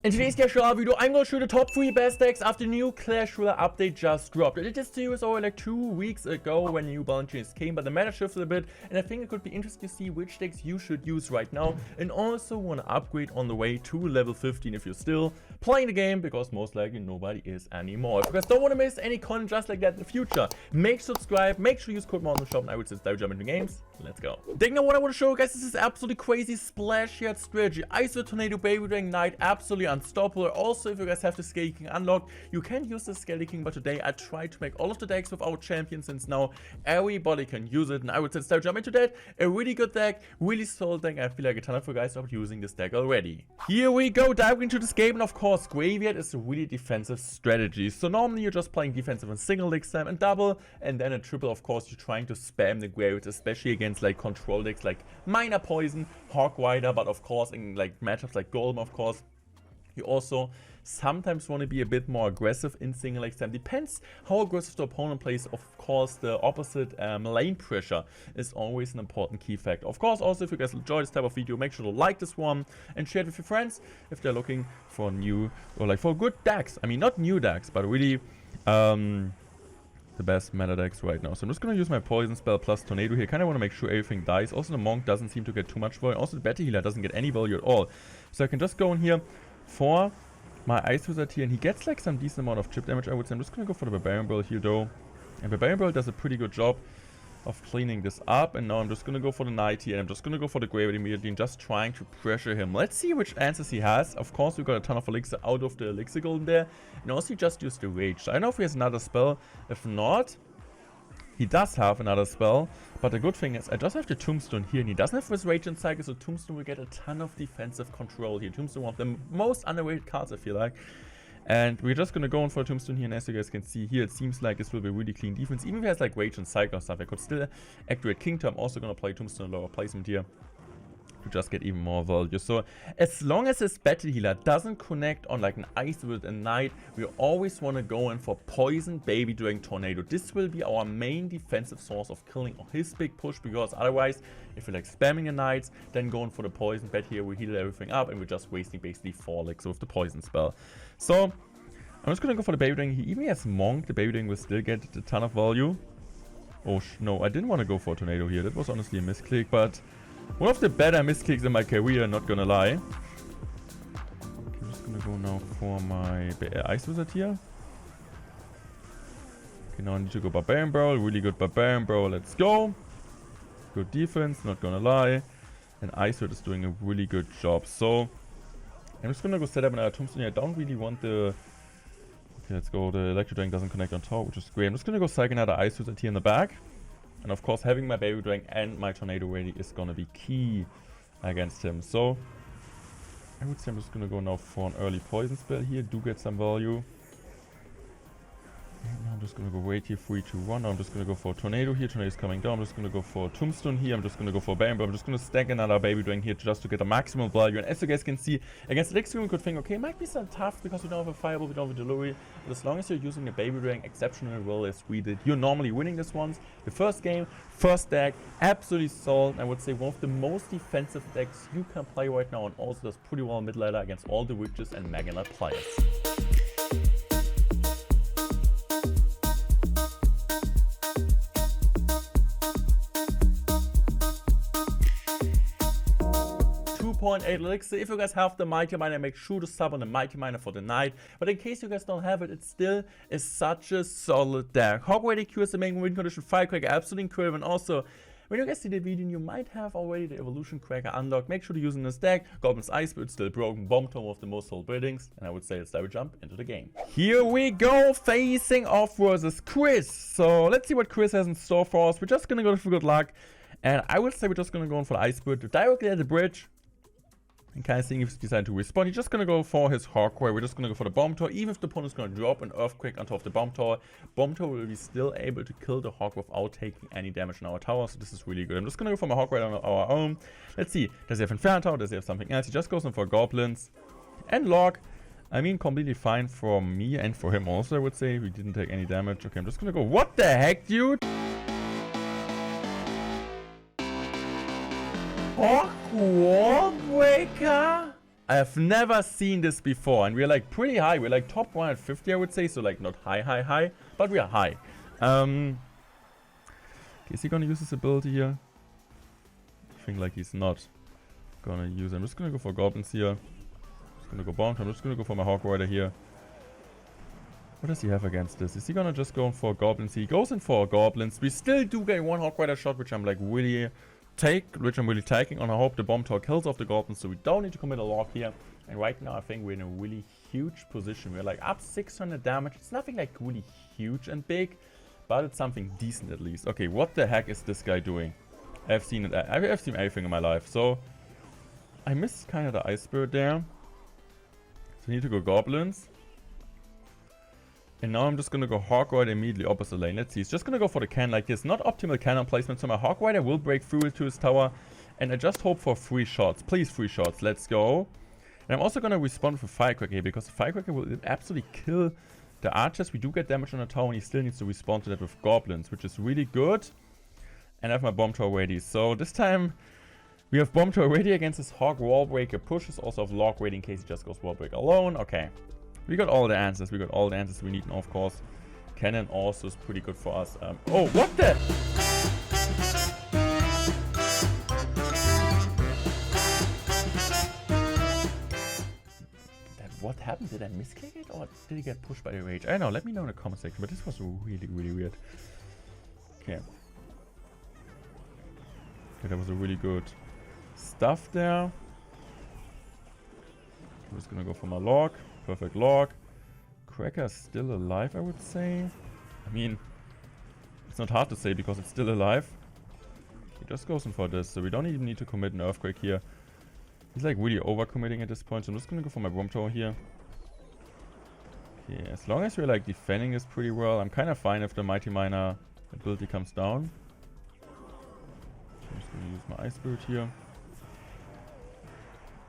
In today's Clash Royale video, I'm going to show the top 3 best decks after the new Clash Royale update just dropped. I did this series over like 2 weeks ago when the new balance changes came, but the meta shifted a bit, and I think it could be interesting to see which decks you should use right now, and also want to upgrade on the way to level 15 if you're still playing the game, because most likely nobody is anymore. If you guys don't want to miss any content just like that in the future, make sure to subscribe, make sure to use code MORE in the shop, and I would say dive jump into games. Let's go. Deck now, what I want to show you guys is this absolutely crazy splash head strategy. Ice with Tornado, Baby Dragon, Knight, absolutely unstoppable. Also, if you guys have the Scaly King unlocked, you can use the Scaly King, but today I tried to make all of the decks without champions, since now everybody can use it, and I would say start jump into that. A really good deck, really solid deck. I feel like a ton of you guys are using this deck already. Here we go, diving into this game, and of course, Graveyard is a really defensive strategy. So normally you're just playing defensive on single next time and double, and then a triple, of course, you're trying to spam the Graveyard, especially against like control decks like Minor Poison, Hog Rider, but of course in like matchups like Golem, of course. You also sometimes want to be a bit more aggressive in single leg time. Depends how aggressive the opponent plays. Of course, the opposite lane pressure is always an important key factor. Of course, also if you guys enjoy this type of video, make sure to like this one and share it with your friends if they're looking for new or like for good decks. I mean, not new decks, but really the best meta decks right now. So I'm just going to use my poison spell plus tornado here. Kind of want to make sure everything dies. Also the monk doesn't seem to get too much value. Also the battle healer doesn't get any value at all. So I can just go in here for my Ice Wizard here, and he gets like some decent amount of chip damage, I would say. I'm just going to go for the Barbarian Barrel here though. And Barbarian Barrel does a pretty good job of cleaning this up, and now I'm just going to go for the Knight here, and I'm just going to go for the Graveyard immediately and just trying to pressure him. Let's see which answers he has. Of course, we got a ton of elixir out of the elixir golden there, and also he just used the rage. So I don't know if he has another spell. If not, he does have another spell, but the good thing is I just have the Tombstone here, and he doesn't have his Rage and Cycle, so Tombstone will get a ton of defensive control here. Tombstone, one of the most underrated cards, I feel like. And we're just going to go in for a Tombstone here, and as you guys can see here, it seems like this will be really clean defense. Even if he has like Rage and Cycle stuff, I could still activate Kingdom. I'm also going to play Tombstone in lower placement here to just get even more value. So as long as his battle healer doesn't connect on like an Ice with a Knight, we always want to go in for Poison, Baby Dragon, Tornado. This will be our main defensive source of killing his big push, because otherwise if we're like spamming the Knights, then going for the Poison bet here, we heal everything up and we're just wasting basically 4 elixirs with the Poison spell. So I'm just gonna go for the Baby Dragon. He even has Monk. The Baby Dragon will still get a ton of value. Oh no, I didn't want to go for a Tornado here. That was honestly a misclick, but one of the better misclicks in my career, not gonna lie. Okay, I'm just gonna go now for my Ice Wizard here. Okay, now I need to go Barbarian Barrel. Really good Barbarian Barrel. Let's go. Good defense, not gonna lie. And Ice Wizard is doing a really good job. So I'm just gonna go set up another Tombstone here. I don't really want the... Okay, let's go. The Electro Dragon doesn't connect on top, which is great. I'm just gonna go psych another Ice Wizard here in the back. And of course, having my Baby Dragon and my Tornado ready is gonna be key against him. So I would say I'm just gonna go now for an early poison spell here. Do get some value. And now I'm just gonna go wait here, 3, 2, 1. Now I'm just gonna go for a Tornado here. Tornado is coming down. I'm just gonna go for a Tombstone here. I'm just gonna go for a Bamboo. I'm just gonna stack another Baby Dragon here just to get a maximum value. And as you guys can see, against the Elixir, we could think, okay, it might be some tough because we don't have a Fireball, we don't have a Delivery. But as long as you're using the Baby Dragon exceptionally well as we did, you're normally winning this ones. The first game, first deck, absolutely solid. I would say one of the most defensive decks you can play right now, and also does pretty well mid ladder against all the Witches and Mega Knight players. 2.8 elixir. If you guys have the Mighty Miner, make sure to sub on the Mighty Miner for the Knight. But in case you guys don't have it, it still is such a solid deck. Hog Rider Q is the main win condition, Firecracker absolutely incredible, and also when you guys see the video, you might have already the Evolution Cracker unlocked. Make sure to use in this deck. Goblin's Ice Spirit still broken, Bomb Tower, one of the most sold buildings, and I would say let's dive jump into the game. Here we go, facing off versus Chris. So let's see what Chris has in store for us. We're just gonna go for good luck, and I would say we're just gonna go in for the Ice Spirit directly at the bridge. And kind of seeing if he's decided to respawn. He's just going to go for his Hog Rider. We're just going to go for the Bomb Tower. Even if the opponent's going to drop an Earthquake on top of the Bomb Tower will be still able to kill the Hog without taking any damage on our tower. So this is really good. I'm just going to go for my Hog Rider on our own. Let's see. Does he have Inferno Tower? Does he have something else? He just goes in for Goblins. And Log. I mean, completely fine for me and for him also, I would say. We didn't take any damage. Okay, I'm just going to go. What the heck, dude? Hog Wall Breaker? I have never seen this before, and we're like pretty high. We're like top 150, I would say, so like not high, but we are high. Is he gonna use his ability here? I think like he's not gonna use it. I'm just gonna go for goblins here. Just gonna go bound. I'm just gonna go for my Hog Rider here. What does he have against this? Is he gonna just go for goblins? He goes in for goblins. We still do get one Hog Rider shot, which I'm like really taking on. I hope the bomb tower kills off the goblins, so we don't need to commit a lock here. And right now I think we're in a really huge position. We're like up 600 damage. It's nothing like really huge and big, but it's something decent at least. Okay, what the heck is this guy doing? I've seen it. I've seen everything in my life. So I missed kind of the Ice Spirit there. So I need to go goblins. And now I'm just going to go Hog Rider immediately opposite lane. Let's see. He's just going to go for the cannon like this. Not optimal cannon placement. So my Hog Rider will break through to his tower. And I just hope for 3 shots. Please, 3 shots. Let's go. And I'm also going to respond with a Firecracker here, because the Firecracker will absolutely kill the archers. We do get damage on the tower, and he still needs to respond to that with goblins, which is really good. And I have my bomb tower ready. So this time we have bomb tower ready against his Hog Wall Breaker pushes. Also have log ready in case he just goes Wall Breaker alone. Okay. We got all the answers. We got all the answers we need. And of course, cannon also is pretty good for us. Oh, what the? What happened? Did I misclick it? Or did he get pushed by the rage? I don't know. Let me know in the comment section. But this was really, really weird. Okay. Okay, that was a really good stuff there. I'm just gonna go for my log. Perfect log. Cracker's still alive, I would say. I mean, it's not hard to say because it's still alive. He just goes in for this, so we don't even need to commit an earthquake here. He's like really overcommitting at this point, so I'm just gonna go for my bomb tower here. Okay, as long as we're like defending this pretty well, I'm kind of fine if the Mighty Miner ability comes down. I'm just gonna use my Ice Spirit here.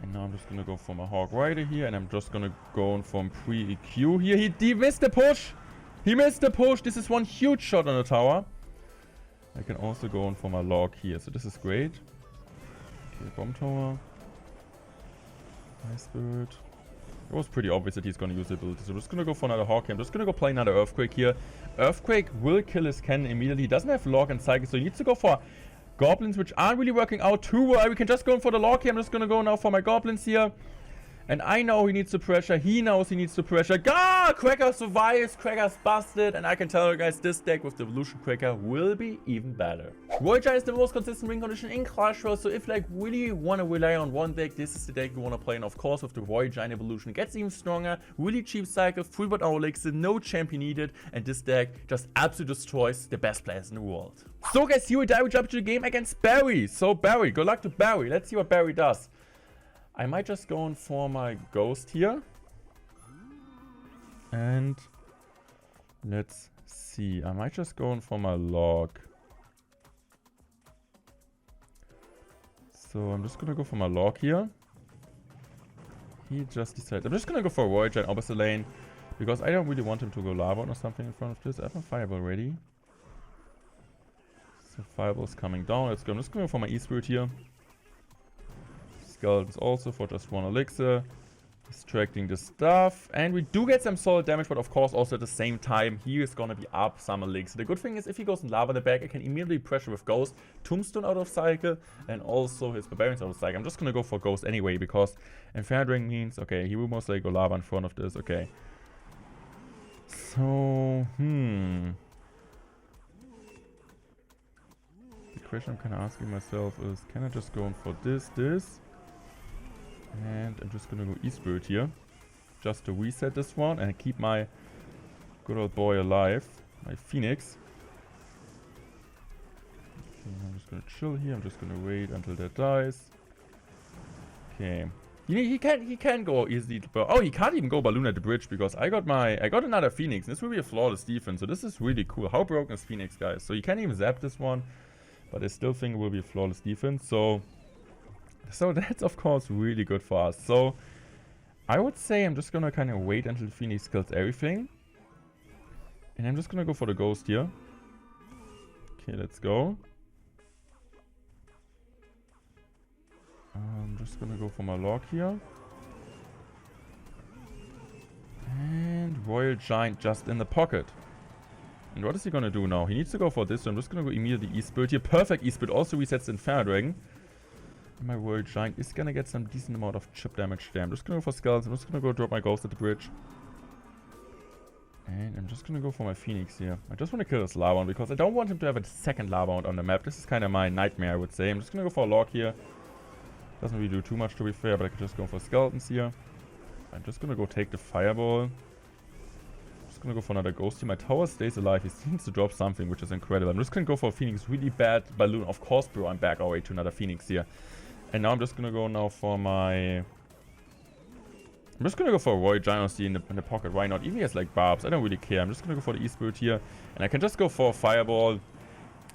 And now I'm just gonna go for my Hog Rider here, and I'm just gonna go in from pre-EQ here. He missed the push! He missed the push! This is one huge shot on the tower. I can also go in for my log here, so this is great. Okay, bomb tower. Ice Spirit. It was pretty obvious that he's gonna use the ability, so I'm just gonna go for another Hawk here. I'm just gonna go play another Earthquake here. Earthquake will kill his cannon immediately. He doesn't have log and cycle, so he needs to go for goblins, which aren't really working out too well. We can just go in for the log here. I'm just gonna go now for my goblins here. And I know he needs the pressure. He knows he needs the pressure. Gah! Cracker survives. Cracker's busted. And I can tell you guys, this deck with the Evolution Cracker will be even better. Voyager is the most consistent win condition in Clash Royale. So if like really want to rely on one deck, this is the deck you want to play. And of course, with the Voyager and Evolution, it gets even stronger. Really cheap cycle, 3-hour elixir, no champion needed. And this deck just absolutely destroys the best players in the world. So guys, here we jump to the game against Barry. So Barry, good luck to Barry. Let's see what Barry does. I might just go in for my ghost here. And let's see. I might just go in for my log. So I'm just gonna go for my log here. He just decided. I'm just gonna go for a Voyager in opposite lane, because I don't really want him to go lava or something in front of this. I have a fireball ready. So fireball's coming down. Let's go. I'm just gonna go for my E-Spirit here. Skeletons also for just 1 elixir. Distracting the stuff. And we do get some solid damage, but of course also at the same time he is gonna be up some elixir. The good thing is if he goes in lava in the back, I can immediately pressure with Ghost, Tombstone out of cycle, and also his Barbarians out of cycle. I'm just gonna go for Ghost anyway, because Inferno means, okay, he will most likely go lava in front of this, okay. So, the question I'm kinda asking myself is, can I just go in for this? And I'm just gonna go E-Spirit here, just to reset this one and keep my good old boy alive, my Phoenix. Okay, I'm just gonna chill here. I'm just gonna wait until that dies. Okay, he can go easily. Oh, he can't even go balloon at the bridge because I got another Phoenix. This will be a flawless defense, so this is really cool. How broken is Phoenix, guys? So you can't even zap this one, but I still think it will be a flawless defense. So that's of course really good for us. So I would say I'm just gonna kind of wait until Phoenix kills everything. And I'm just gonna go for the ghost here. Okay, let's go. I'm just gonna go for my log here. Royal Giant just in the pocket. And what is he gonna do now? He needs to go for this, so I'm just gonna go immediately E-Spirit here. Perfect E-Spirit also resets the Inferno Dragon. And my Royal Giant is gonna get some decent amount of chip damage there. I'm just gonna go for Skulls. I'm just gonna go drop my Ghost at the bridge. And I'm just gonna go for my Phoenix here. I just want to kill this Lava because I don't want him to have a second Lava on the map. This is kind of my nightmare, I would say. I'm just gonna go for a Log here. Doesn't really do too much, to be fair, but I could just go for Skeletons here. I'm just gonna go take the Fireball. I'm just gonna go for another Ghost here. My tower stays alive. He seems to drop something, which is incredible. I'm just gonna go for a Phoenix. Really bad Balloon. Of course, bro, I'm back already to another Phoenix here. And now I'm just gonna go now for my... I'm just gonna go for a Royal Giant in the pocket. Why not? Even if he has like barbs, I don't really care. I'm just gonna go for the E-Spirit here. And I can just go for a Fireball.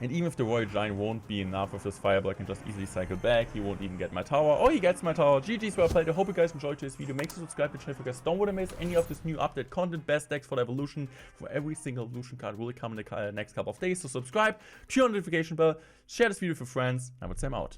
And even if the Royal Giant won't be enough with this Fireball, I can just easily cycle back. He won't even get my tower. Oh, he gets my tower. GG's, well played. I hope you guys enjoyed today's video. Make sure to subscribe to the channel if you guys don't want to miss any of this new update content. Best decks for the evolution. For every single evolution card will come in the next couple of days. So subscribe, turn on the notification bell, share this video with your friends. I would say I'm out.